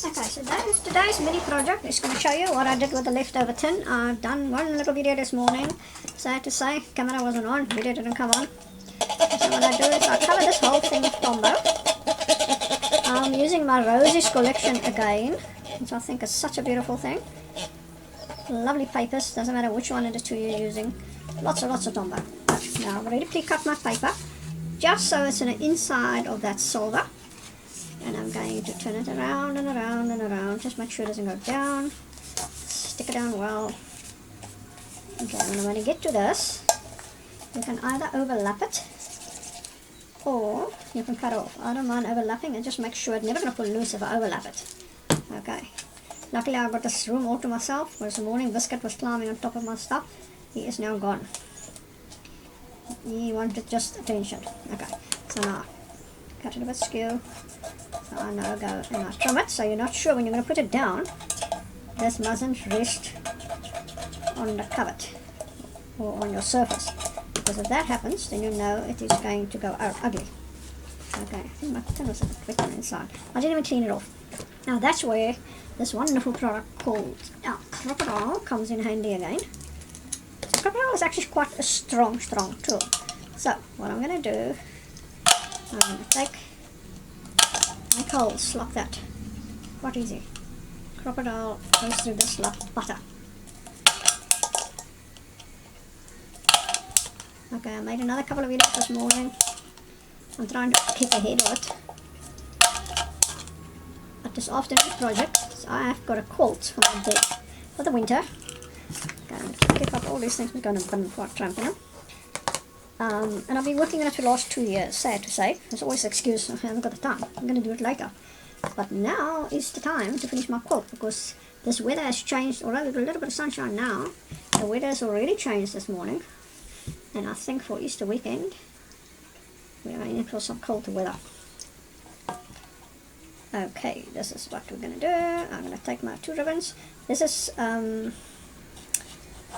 Okay, so today's mini project is going to show you what I did with the leftover tin. I've done one little video this morning. Sad to say, camera wasn't on, video didn't come on. So what I do is I cover this whole thing with Tombow. I'm using my Roses collection again, which I think is such a beautiful thing. Lovely papers, doesn't matter which one of the two you're using. Lots of Tombow. Now I've already pre-cut my paper, just so it's on the inside of that silver. And I'm going to turn it around and around and around. Just make sure it doesn't go down. Stick it down well. Okay, and when you get to this, you can either overlap it or you can cut off. I don't mind overlapping, and just make sure it's never going to pull loose if I overlap it. Okay. Luckily I've got this room all to myself, whereas the morning Biscuit was climbing on top of my stuff. He is now gone. He wanted just attention. Okay, so now cut it a bit skew. So I now go and I trim it, so you're not sure when you're going to put it down. This mustn't rest on the cupboard or on your surface, because if that happens, then you know it is going to go out ugly. Okay, I think my tin was a bit thick on the inside. I didn't even clean it off. Now that's where this wonderful product called Crocodile comes in handy again. So Crocodile is actually quite a strong tool. So what I'm going to do, I'm going to take my coals like that. Quite easy. Crocodile goes through this like butter. Okay, I made another couple of videos this morning. I'm trying to keep ahead of it. But this afternoon project, so I have got a quilt for my bed for the winter. Going to pick up all these things we're going to bin before I tramp them. And I've been working on it for the last 2 years, sad to say. There's always an excuse, I haven't got the time, I'm going to do it later. But now is the time to finish my quilt, because this weather has changed. Although we've got a little bit of sunshine now, the weather has already changed this morning. And I think for Easter weekend, we are in for some cold weather. Okay, this is what we're going to do. I'm going to take my 2 ribbons. This is, what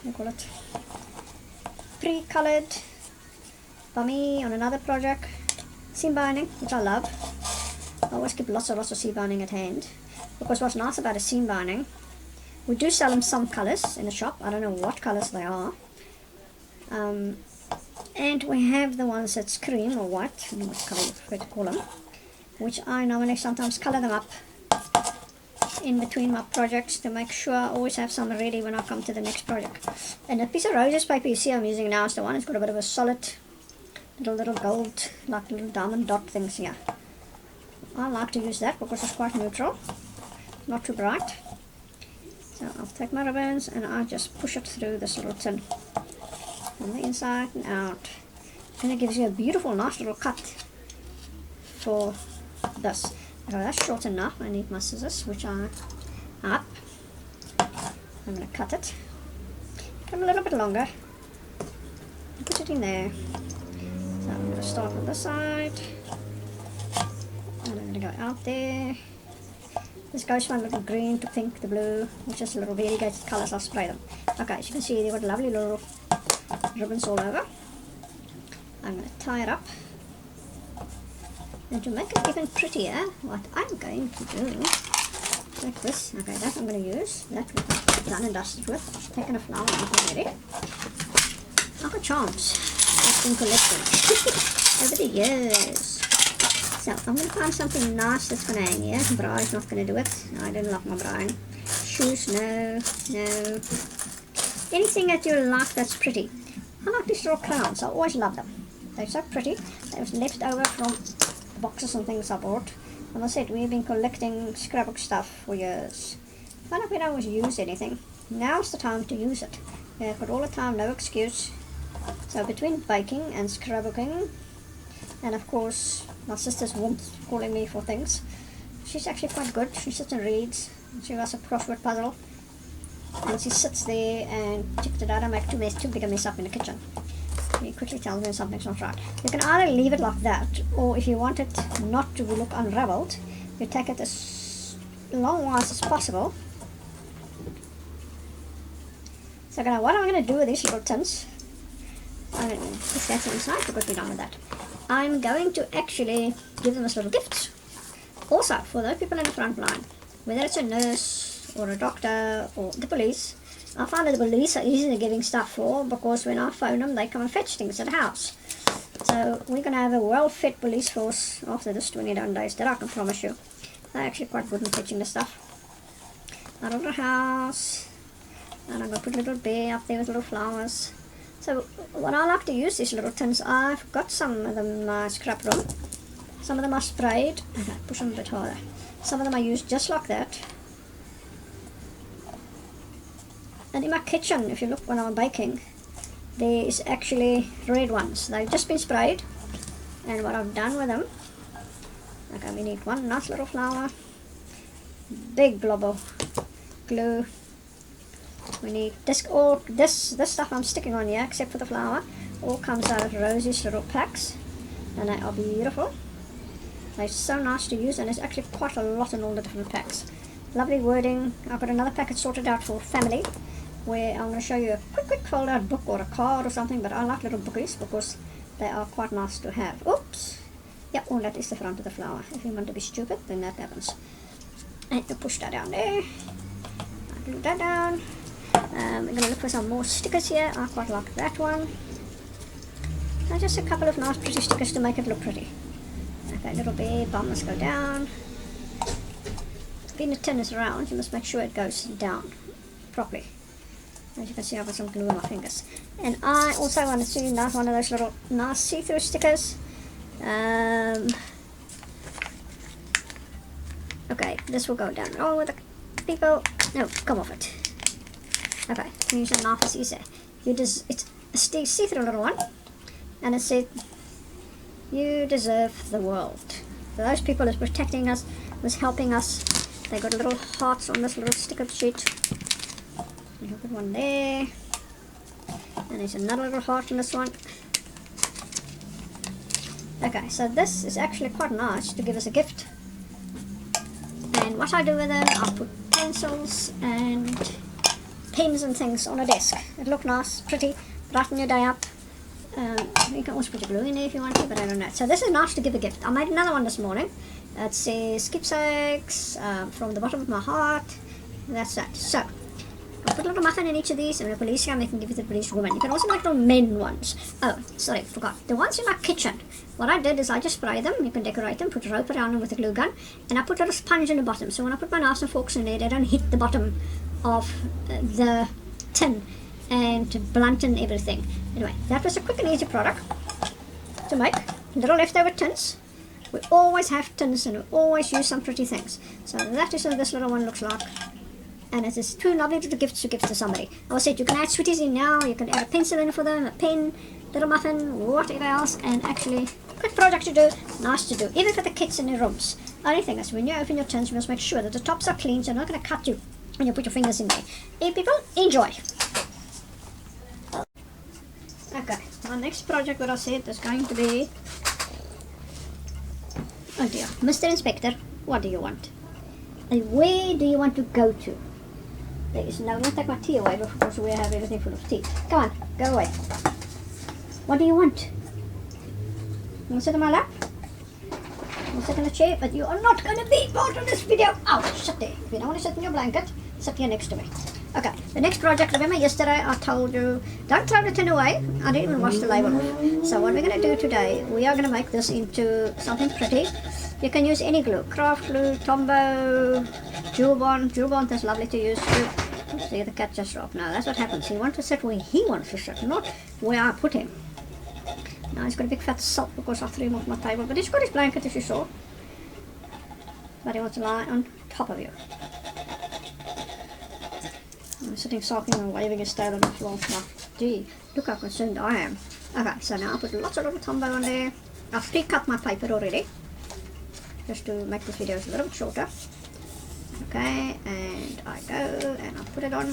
do you call it? Pre-colored by me on another project, seam binding, which I love. I always keep lots of seam binding at hand, because what's nice about a seam binding, we do sell them some colors in the shop. I don't know what colors they are, and we have the ones that's cream or white, I don't know what color you prefer to call them, which I normally sometimes color them up in between my projects to make sure I always have some ready when I come to the next project. And the piece of Roses paper you see I'm using now is the one that's got a bit of a solid little gold, like little diamond dot things here. I like to use that because it's quite neutral, not too bright. So I'll take my ribbons and I'll just push it through this little tin from the inside and out, and it gives you a beautiful nice little cut for this. Okay, that's short enough. I need my scissors, which are up. I'm going to cut it, come a little bit longer, put it in there. So I'm going to start on this side, and I'm going to go out there. This goes from little green to pink to blue, which is little variegated colors. I'll spray them. Okay, as you can see, they've got lovely little ribbons all over. I'm going to tie it up, and to make it even prettier, what I'm going to do, like this. Okay, that I'm going to use. That we're done and dusted with. I've taken a flower off already. I've got charms I've been collecting over the years. So I'm going to find something nice that's going to hang here. Bra is not going to do it. No, I didn't like my bra. Shoes, no. Anything that you like that's pretty. I like these little crowns. I always love them. They're so pretty. They was left over from the boxes and things I bought. And I said, we've been collecting scrapbook stuff for years. But we don't always use anything. Now's the time to use it. We've got all the time, no excuse. So between baking and scrapbooking, and of course my sister's calling me for things. She's actually quite good. She sits and reads. She has a crossword puzzle, and she sits there and checks it out and make too big a mess up in the kitchen. She quickly tells me something's not right. You can either leave it like that, or if you want it not to look unraveled, you take it as long as possible. So now what I'm going to do with these little tins, I'm going to push that inside because we're done with that. I'm going to actually give them as little gifts. Also, for those people in the front line, whether it's a nurse or a doctor or the police. I find that the police are easily giving stuff for, because when I phone them, they come and fetch things at the house. So we're going to have a well-fed police force after this 21 days, that I can promise you. They're actually quite good in fetching the stuff. Out of the house. And I'm going to put a little bear up there with little flowers. So what I like to use these little tins, I've got some of them in my scrap room. Some of them are sprayed. Okay, push them a bit harder. Some of them I use just like that. And in my kitchen, if you look when I'm baking, there is actually red ones. They've just been sprayed. And what I've done with them, okay, we need one nice little flower, big blob of glue. We need this, all this stuff I'm sticking on here, except for the flower, all comes out of Rosie's little packs, and they are beautiful. They're so nice to use, and there's actually quite a lot in all the different packs. Lovely wording. I've got another packet sorted out for family, where I'm going to show you a quick fold out book or a card or something, but I like little bookies because they are quite nice to have. Oops! Yep, oh, that is the front of the flower. If you want to be stupid, then that happens. And you push that down there. I glue that down. We're going to look for some more stickers here. I quite like that one. And just a couple of nice pretty stickers to make it look pretty. Okay, little bear bum must go down. When the tin is round, you must make sure it goes down properly. As you can see, I've got some glue on my fingers. And I also want to see one of those little nice see-through stickers. Okay, this will go down all with the people. No, come off it. Okay, use a knife as easy. It's a see-through little one, and it said, "You deserve the world." For those people who's protecting us, who's helping us, they got little hearts on this little sticker sheet. You put one there, and there's another little heart on this one. Okay, so this is actually quite nice to give us a gift. And what I do with them, I put pencils and pens and things on a desk. It look nice, pretty, brighten your day up. You can also put your glue in there if you want to, but I don't know. So this is nice to give a gift. I made another one this morning. It says keepsakes from the bottom of my heart. That's that. So I'll put a little muffin in each of these, and when the police come, they can give it to the police woman. You can also make little men ones. Oh, sorry, forgot. The ones in my kitchen, what I did is I just spray them. You can decorate them, put a rope around them with a glue gun, and I put a little sponge in the bottom. So when I put my knives and forks in there, they don't hit the bottom of the tin and to blunten everything. Anyway, that was a quick and easy product to make. Little leftover tins. We always have tins, and we always use some pretty things. So that is what this little one looks like. And it is two lovely little gifts to give to somebody. I said you can add sweeties in now, you can add a pencil in for them, a pen, little muffin, whatever else, and actually quick project to do, nice to do, even for the kids in their rooms. Only thing is, when you open your tins, you must make sure that the tops are clean, so they're not going to cut you when you put your fingers in there. Hey people, enjoy! Okay, our next project, what I said, is going to be, oh dear, Mr. Inspector, what do you want? And where do you want to go to? There is no, don't take my tea away because we have everything full of tea. Come on, go away. What do you want? You want to sit on my lap? You want to sit in a chair? But you are not going to be part of this video. Ouch, sit there. If you don't want to sit in your blanket, sit here next to me. Okay, the next project, remember yesterday I told you, don't throw the tin away. I didn't even wash the label off. So what we're going to do today, we are going to make this into something pretty. You can use any glue, craft glue, Tombow, Jewel Bond. Jewel Bond is lovely to use too. See, the cat just dropped. Now that's what happens. He wants to sit where he wants to sit, not where I put him. Now he's got a big fat sulk because I threw him off my table, but he's got his blanket as you saw. But he wants to lie on top of you. I'm sitting sulking and waving his tail on the floor. Now, gee, look how concerned I am. Okay, so now I put lots of little Tombow on there. I've pre-cut my paper already, just to make this video a little bit shorter. Okay, and I go and I put it on.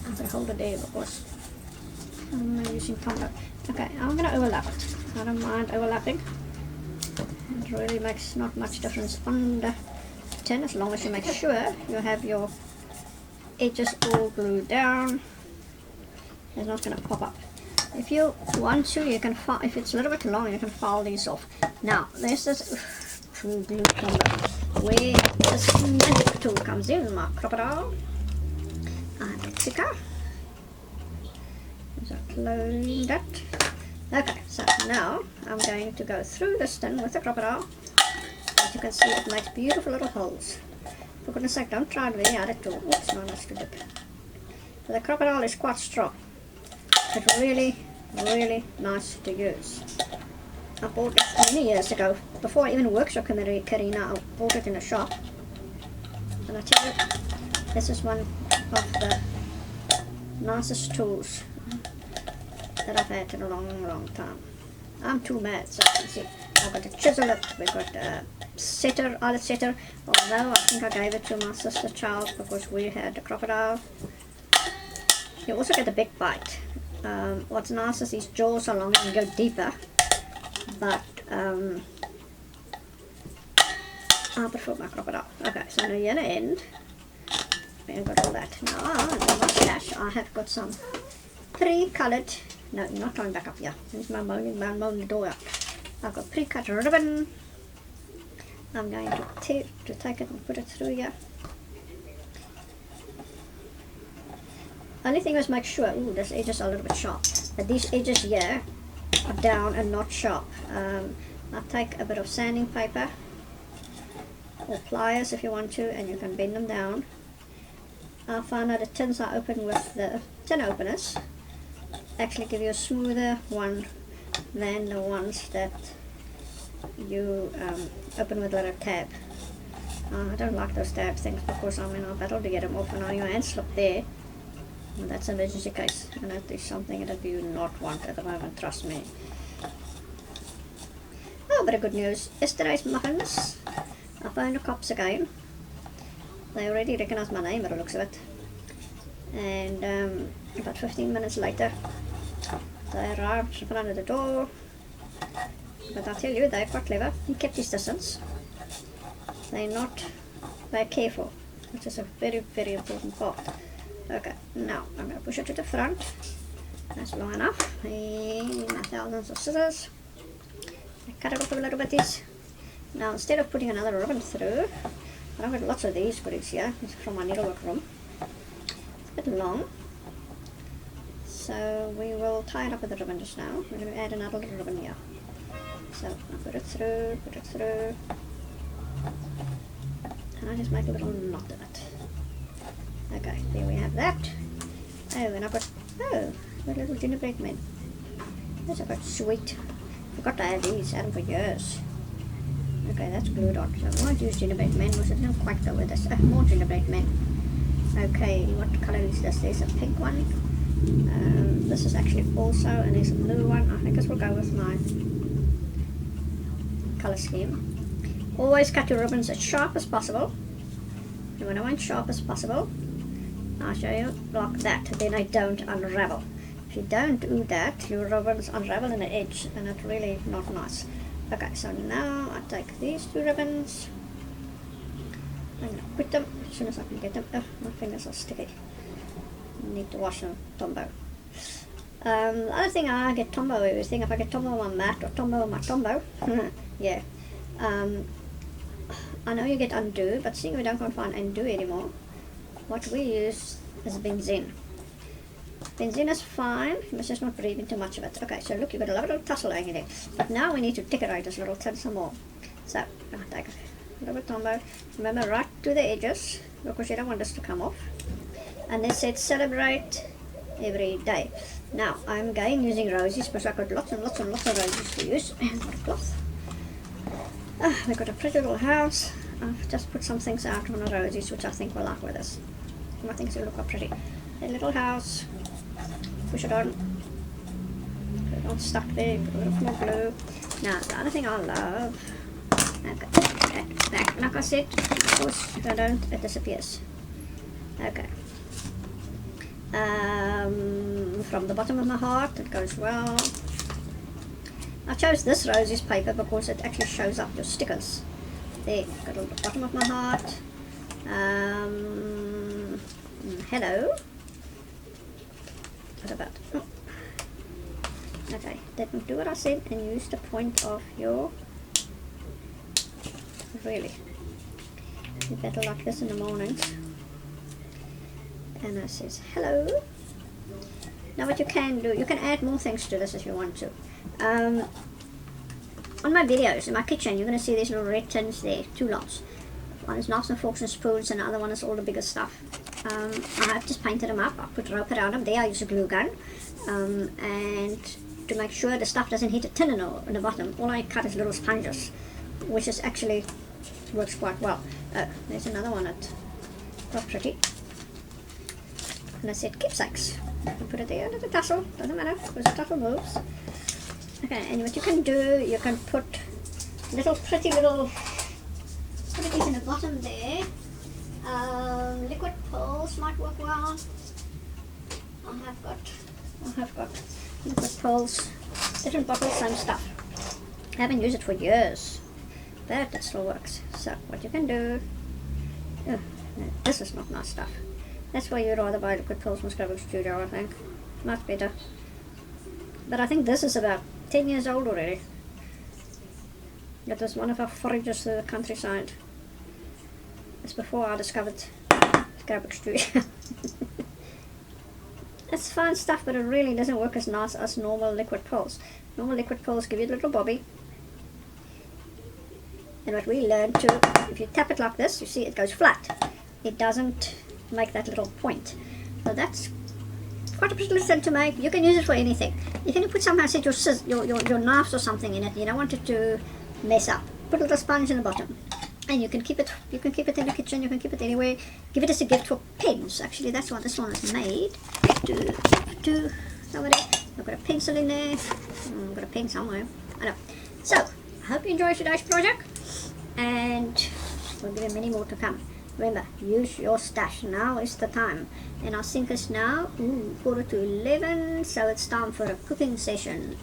I'm going to hold it there because I'm using Tombow. Okay, I'm going to overlap it. I don't mind overlapping. It really makes not much difference on the tin as long as you make sure you have your edges all glued down. It's not going to pop up. If you want to, you can file, if it's a little bit long, you can file these off. Now, there's this true glue combo, where this magic tool comes in. My crocodile and a clicker. So clone that. Okay, so now I'm going to go through this tin with the crocodile. As you can see, it makes beautiful little holes. For goodness sake, don't try it very hard at all. Oops, no, that's too deep. So the crocodile is quite strong. It's really, really nice to use. I bought it many years ago, before I even worked for Carina. I bought it in a shop. And I tell you, this is one of the nicest tools that I've had in a long, long time. I'm too mad, so you can see. I've got a chisel, we've got a setter, eyelet setter, although I think I gave it to my sister's child because we had a crocodile. You also get a big bite. What's nice is these jaws are longer and go deeper, but I prefer my crocodile. Okay, so now the other end, we've got all that. Now in my stash I have got some pre-coloured, no, you're not coming back up here, there's my moaning door. I've got pre-cut ribbon. I'm going to take it and put it through here. Only thing is make sure, ooh, this edges are a little bit sharp, but these edges here are down and not sharp. I'll take a bit of sanding paper or pliers if you want to, and you can bend them down. I found that the tins I open with the tin openers actually give you a smoother one than the ones that you open with a little tab. I don't like those tab things because I battle to get them off, and on your hand slip there. Well, that's an emergency case, and that is something that you do not want at the moment, trust me. Oh, but a good news. Yesterday's muffins, I found the cops again. They already recognise my name by the looks of it. And about 15 minutes later, they arrived in front of the door. But I tell you, they're quite clever. He kept his distance. They're careful, which is a very, very important part. Okay, now I'm going to push it to the front. That's long enough. And my thousands of scissors. I cut it off a little bit. Now instead of putting another ribbon through, I've got lots of these goodies here. This is from my needlework room. It's a bit long. So we will tie it up with the ribbon just now. We're going to add another little ribbon here. So I'll put it through, and I just make a little knot of it. Okay, there we have that. Oh, and I've got, the little gingerbread men. Those are quite sweet. Forgot to add these, had them for years. Okay, that's glued on. So I won't use gingerbread men because it didn't quite go with this. More gingerbread men. Okay, what colour is this? There's a pink one. This is actually also, and there's a blue one. I think this will go with my colour scheme. Always cut your ribbons as sharp as possible. And when I want sharp as possible, I'll show you like that, then I don't unravel. If you don't do that, your ribbons unravel in the edge, and it's really not nice. Okay, so now I take these two ribbons. I'm going to put them as soon as I can get them. Oh, my fingers are sticky. Need to wash them, Tombow. The other thing I get Tombow everything, if I get Tombow on my mat or Tombow on my Tombow, yeah. I know you get undo, but seeing we don't find undo anymore, what we use is benzene. Benzene is fine, you must just not breathe in too much of it. Okay, so look, you've got a little tussle hanging there. But now we need to decorate this little tin some more. So, I'll take a little bit Tombow. Remember, right to the edges, because you don't want this to come off. And then said celebrate every day. Now, I'm going using roses because I've got lots and lots and lots of roses to use. And got a cloth. We've got a pretty little house. I've just put some things out on the roses which I think will like with us. I think it'll look quite pretty. A little house. Push it on. Put it on stuck there. Put a little more glue. Now, the other thing I love. Okay, back. Like I said, of course, if I don't, it disappears. Okay. From the bottom of my heart, it goes well. I chose this roses paper because it actually shows up your stickers. There, got on the bottom of my heart. Hello. What about? Oh. Okay, didn't do what I said and use the point of your really. You better like this in the mornings. Anna says hello. Now what you can do, you can add more things to this if you want to. On my videos in my kitchen, you're going to see these little red tins there, 2 lots. One is knives and forks and spoons, and the other one is all the bigger stuff. I have just painted them up. I put rope around them. There I use a glue gun, and to make sure the stuff doesn't hit a tin in the bottom, all I cut is little sponges, which is actually works quite well. Oh, there's another one that got pretty. And I said keepsakes. I put it there under the tassel, doesn't matter because the tassel moves. Okay, and what you can do, you can put pretty little, what it is in the bottom there. Liquid pearls might work well. I have got liquid pearls, different bottles, same stuff. I haven't used it for years, but it still works. So what you can do, oh, no, this is not nice stuff. That's why you'd rather buy liquid pearls from Scrapbook Studio, I think. Much better. But I think this is about 10 years old already. It was one of our forages to the countryside. It's before I discovered Scrapbook Studio. It's fine stuff, but it really doesn't work as nice as normal liquid pearls. Normal liquid pearls give you a little bobby. And what we learned to, if you tap it like this, you see it goes flat. It doesn't make that little point. So that's quite a pretty thing to make. You can use it for anything. You can put somehow set your knives or something in it. You don't want it to mess up. Put a little sponge in the bottom, and you can keep it. You can keep it in the kitchen. You can keep it anywhere. Give it as a gift for pens. Actually, that's what this one is made to somebody. I've got a pencil in there. I've got a pen somewhere. I know. So I hope you enjoyed today's project, and we'll give you many more to come. Remember, use your stash. Now is the time. And our sink is now 11:45, so it's time for a cooking session.